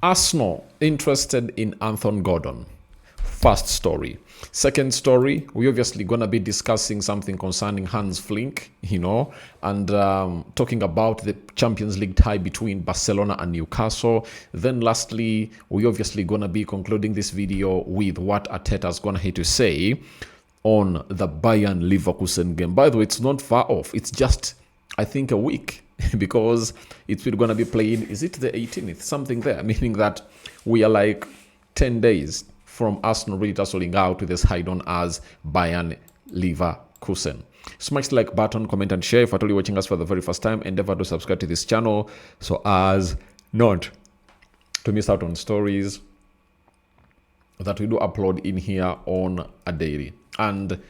Arsenal interested in Anthony Gordon. First story. Second story, we're obviously going to be discussing something concerning Hans Flink, and talking about the Champions League tie between Barcelona and Newcastle. Then lastly, we're obviously going to be concluding this video with what Arteta's going to have to say on the Bayern Leverkusen game. By the way, it's not far off. It's just, I think, a week because it's going to be played, is it the 18th? Something there, meaning that we are like 10 days from Arsenal really tussling out with this high known as Bayern Leverkusen. Smash the like button, comment and share. If you're watching us for the very first time, endeavor to subscribe to this channel so as not to miss out on stories that we do upload in here on a daily. And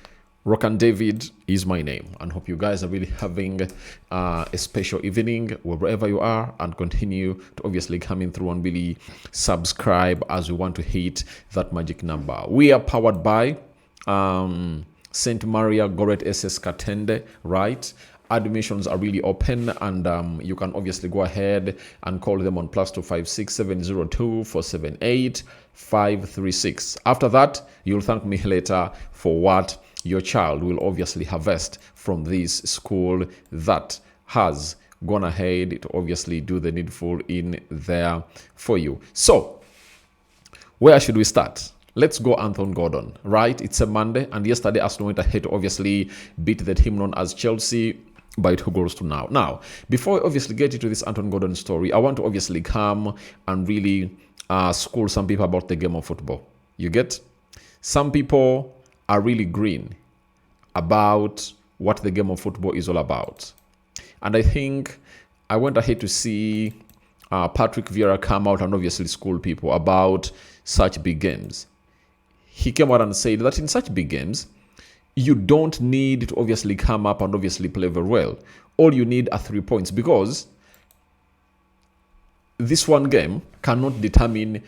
Rokani David is my name, and hope you guys are really having a special evening wherever you are, and continue to obviously come in through and really subscribe as we want to hit that magic number. We are powered by St. Maria Goret SS Katende, right? Admissions are really open, and you can obviously go ahead and call them on +256 702 478 536. After that, you'll thank me later for what your child will obviously harvest from this school that has gone ahead to obviously do the needful in there for you. So, where should we start? Let's go Anthony Gordon, right? It's a Monday, and yesterday Arsenal went ahead to obviously beat the team known as Chelsea by 2-0 Now, before I obviously get into this Anthony Gordon story, I want to obviously come and really school some people about the game of football. You get? Some people are really green about what the game of football is all about. And I think I went ahead to see Patrick Vieira come out and obviously school people about such big games. He came out and said that in such big games, you don't need to obviously come up and obviously play very well. All you need are 3 points, because this one game cannot determine,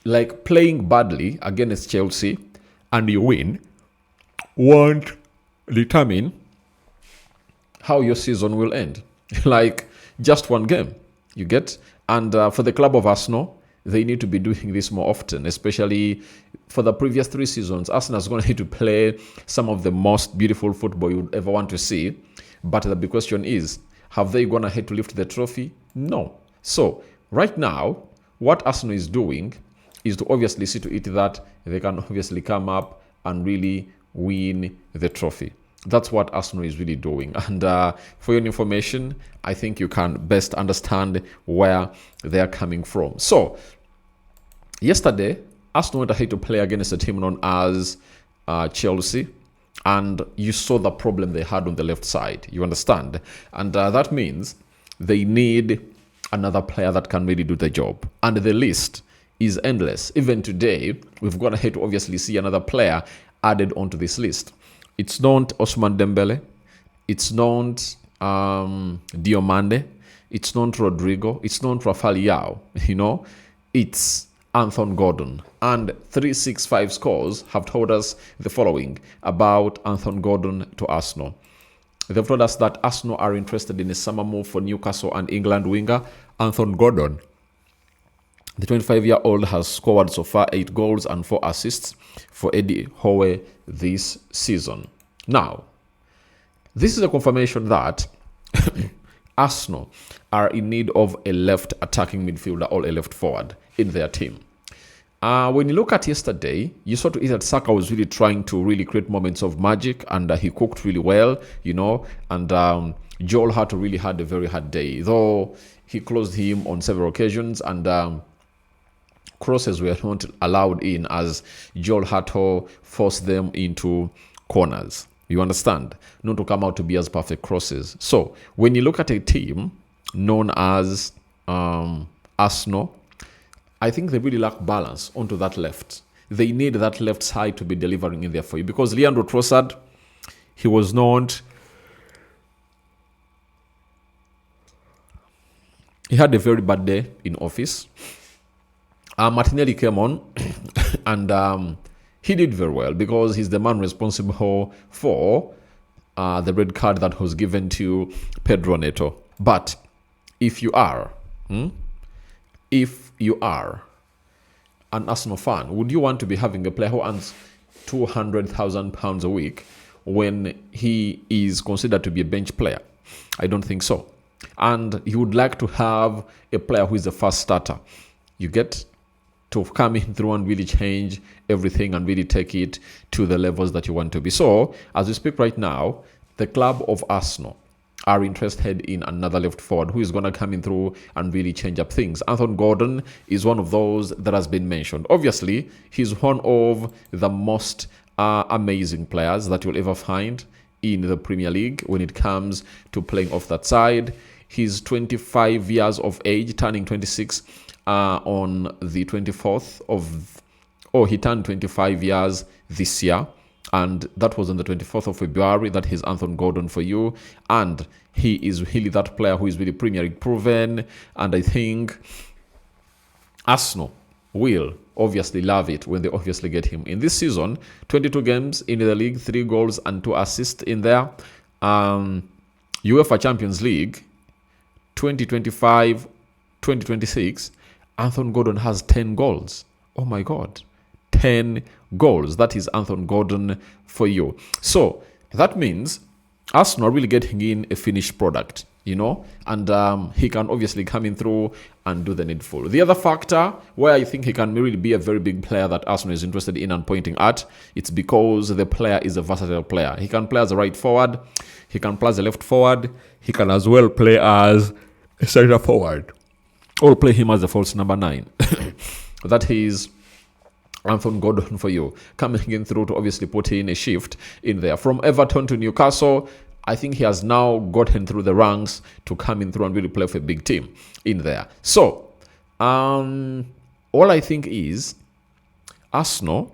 like playing badly against Chelsea and you win won't determine how your season will end. Like just one game, you get? And for the club of Arsenal, they need to be doing this more often, especially for the previous 3 seasons. Arsenal is going to need to play some of the most beautiful football you would ever want to see. But the big question is, have they gone ahead to lift the trophy? No. So right now, what Arsenal is doing is to obviously see to it that they can obviously come up and really win the trophy. That's what Arsenal is really doing. And for your information, I think you can best understand where they're coming from. So, yesterday, Arsenal went ahead to play against a team known as Chelsea. And you saw the problem they had on the left side. You understand? And that means they need another player that can really do the job. And the list is endless. Even today, we've gone ahead to obviously see another player added onto this list. It's not Ousmane Dembele. It's not Diomande. It's not Rodrigo. It's not Rafael Leao. It's Anthony Gordon. And 365 scores have told us the following about Anthony Gordon to Arsenal. They've told us that Arsenal are interested in a summer move for Newcastle and England winger Anthony Gordon. The 25-year-old has scored so far 8 goals and 4 assists for Eddie Howe this season. Now, this is a confirmation that Arsenal are in need of a left attacking midfielder or a left forward in their team. When you look at yesterday, you saw to it that Saka was really trying to really create moments of magic, and he cooked really well, and Joel Hart really had a very hard day, though he closed him on several occasions, and crosses were not allowed in as Joel Hato forced them into corners. You understand? Not to come out to be as perfect crosses. So when you look at a team known as Arsenal, I think they really lack balance onto that left. They need that left side to be delivering in there for you, because Leandro Trossard, he was not... He had a very bad day in office. Martinelli came on and he did very well, because he's the man responsible for the red card that was given to Pedro Neto. But if you are if you are an Arsenal fan, would you want to be having a player who earns £200,000 a week when he is considered to be a bench player? I don't think so. And you would like to have a player who is a fast starter. You get to come in through and really change everything and really take it to the levels that you want to be. So, as we speak right now, the club of Arsenal are interested in another left forward who is going to come in through and really change up things. Anthony Gordon is one of those that has been mentioned. Obviously, he's one of the most amazing players that you'll ever find in the Premier League when it comes to playing off that side. He's 25 years of age, turning 26 on the 24th of... Oh, he turned 25 years this year. And that was on the 24th of February. That is Anthony Gordon for you. And he is really that player who is really Premier League proven. And I think Arsenal will obviously love it when they obviously get him. In this season, 22 games in the league, 3 goals and 2 assists in there. UEFA Champions League 2025-2026, Anthony Gordon has 10 goals. Oh my God. 10 goals. That is Anthony Gordon for you. So that means Arsenal are really getting in a finished product, you know, and he can obviously come in through and do the needful. The other factor where I think he can really be a very big player that Arsenal is interested in and pointing at, it's because the player is a versatile player. He can play as a right forward, he can play as a left forward, he can as well play as a center forward, or play him as a false number 9. That is Anthony Gordon for you, coming in through to obviously put in a shift in there. From Everton to Newcastle, I think he has now gotten through the ranks to come in through and really play for a big team in there. So, all I think is Arsenal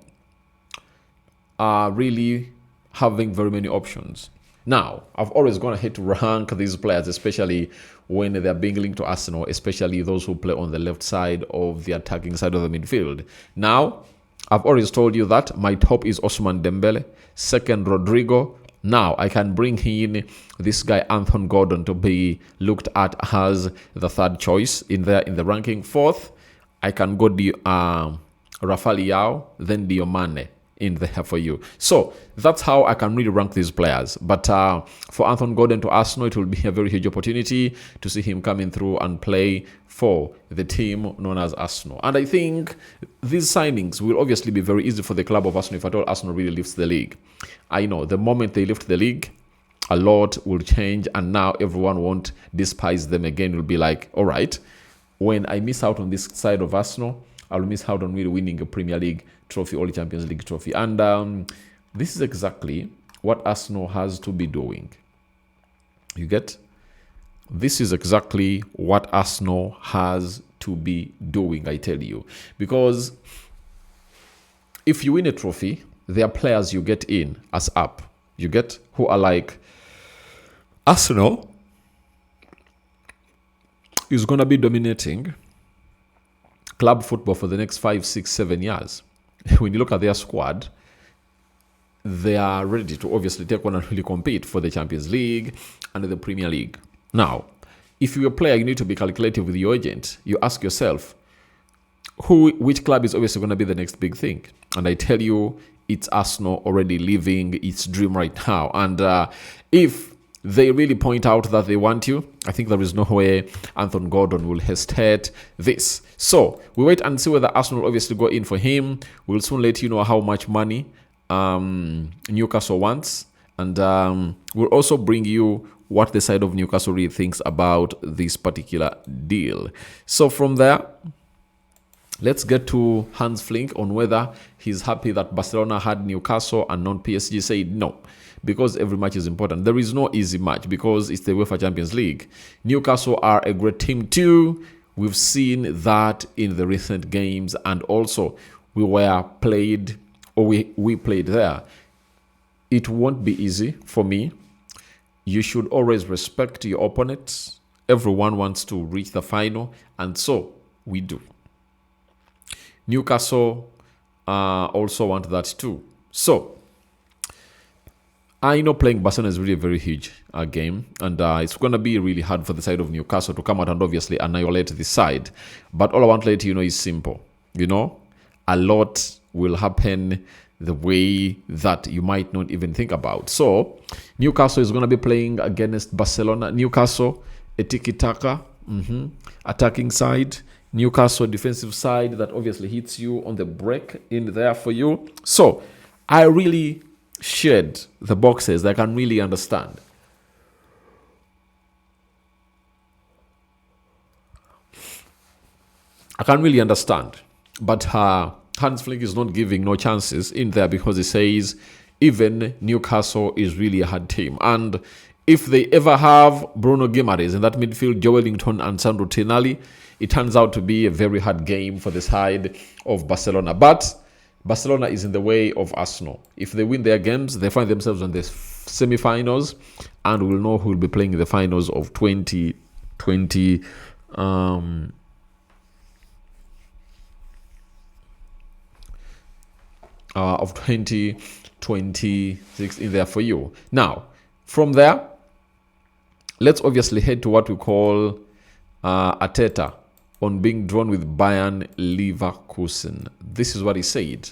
are really having very many options. Now, I've always gone ahead to rank these players, especially when they're being linked to Arsenal, especially those who play on the left side of the attacking side of the midfield. Now, I've always told you that my top is Ousmane Dembele, second Rodrigo. Now, I can bring in this guy, Anthony Gordon, to be looked at as the third choice in the ranking. Fourth, I can go Rafael Leao, then Diomane in there for you. So that's how I can really rank these players. But for Anthony Gordon to Arsenal, it will be a very huge opportunity to see him coming through and play for the team known as Arsenal. And I think these signings will obviously be very easy for the club of Arsenal if at all Arsenal really lifts the league. I know the moment they lift the league, a lot will change, and now everyone won't despise them again. It will be like, all right, when I miss out on this side of Arsenal, I'll miss out on really winning a Premier League trophy or the Champions League trophy. And this is exactly what Arsenal has to be doing. You get? This is exactly what Arsenal has to be doing, I tell you. Because if you win a trophy, there are players you get in as up. You get? Who are like, Arsenal is going to be dominating club football for the next 5, 6, 7 years. When you look at their squad, they are ready to obviously take on and really compete for the Champions League and the Premier League. Now, if you're a player, you need to be calculative with your agent. You ask yourself, which club is obviously going to be the next big thing? And I tell you, it's Arsenal already living its dream right now. And if they really point out that they want you, I think there is no way Anthony Gordon will hesitate this. So we wait and see whether Arsenal obviously go in for him. We'll soon let you know how much money Newcastle wants. And we'll also bring you what the side of Newcastle really thinks about this particular deal. So from there, let's get to Hans Flink on whether he's happy that Barcelona had Newcastle and non-PSG said no, because every match is important. There is no easy match because it's the UEFA Champions League. Newcastle are a great team too. We've seen that in the recent games, and also we played there. It won't be easy for me. You should always respect your opponents. Everyone wants to reach the final, and so we do. Newcastle also want that too. So, I know playing Barcelona is really a very huge game, and it's going to be really hard for the side of Newcastle to come out and obviously annihilate this side. But all I want to let you know is simple. A lot will happen the way that you might not even think about. So, Newcastle is going to be playing against Barcelona. Newcastle, a tiki-taka, attacking side. Newcastle, defensive side that obviously hits you on the break in there for you. So, I really shared the boxes that I can really understand. I can really understand. But Hans Flick is not giving no chances in there because he says even Newcastle is really a hard team. And if they ever have Bruno Guimaraes in that midfield, Joe Wellington and Sandro Tonali, it turns out to be a very hard game for the side of Barcelona. But Barcelona is in the way of Arsenal. If they win their games, they find themselves on the semi-finals, and we'll know who will be playing in the finals of 2020. Of 2026 in there for you. Now, from there, let's obviously head to what we call Arteta on being drawn with Bayern Leverkusen. This is what he said.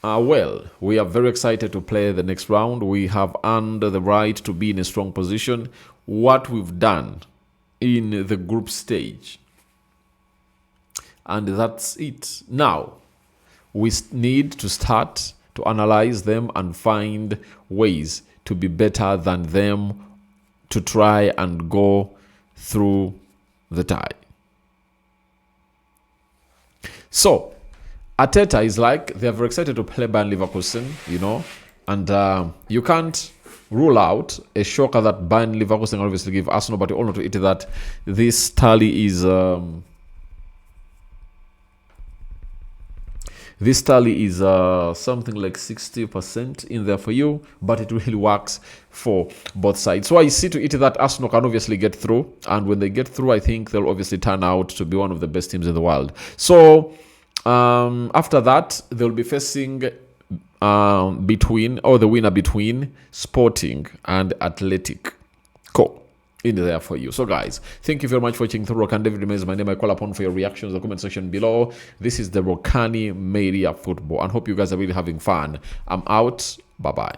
Well, we are very excited to play the next round. We have earned the right to be in a strong position. What we've done in the group stage. And that's it. Now, we need to start to analyze them and find ways to be better than them to try and go through the tie. So, Arteta is like, they're very excited to play Bayern Leverkusen, and you can't rule out a shocker that Bayern Leverkusen obviously give Arsenal, but you all know to it that this tally is... This tally is something like 60% in there for you, but it really works for both sides. So I see to it that Arsenal can obviously get through, and when they get through, I think they'll obviously turn out to be one of the best teams in the world. So after that, they'll be facing the winner between Sporting and Athletic. Cool. In there for you. So guys, thank you very much for watching through. Rokani David remains my name. I call upon for your reactions in the comment section below. This is the Rokani Media Football, and hope you guys are really having fun. I'm out. Bye bye.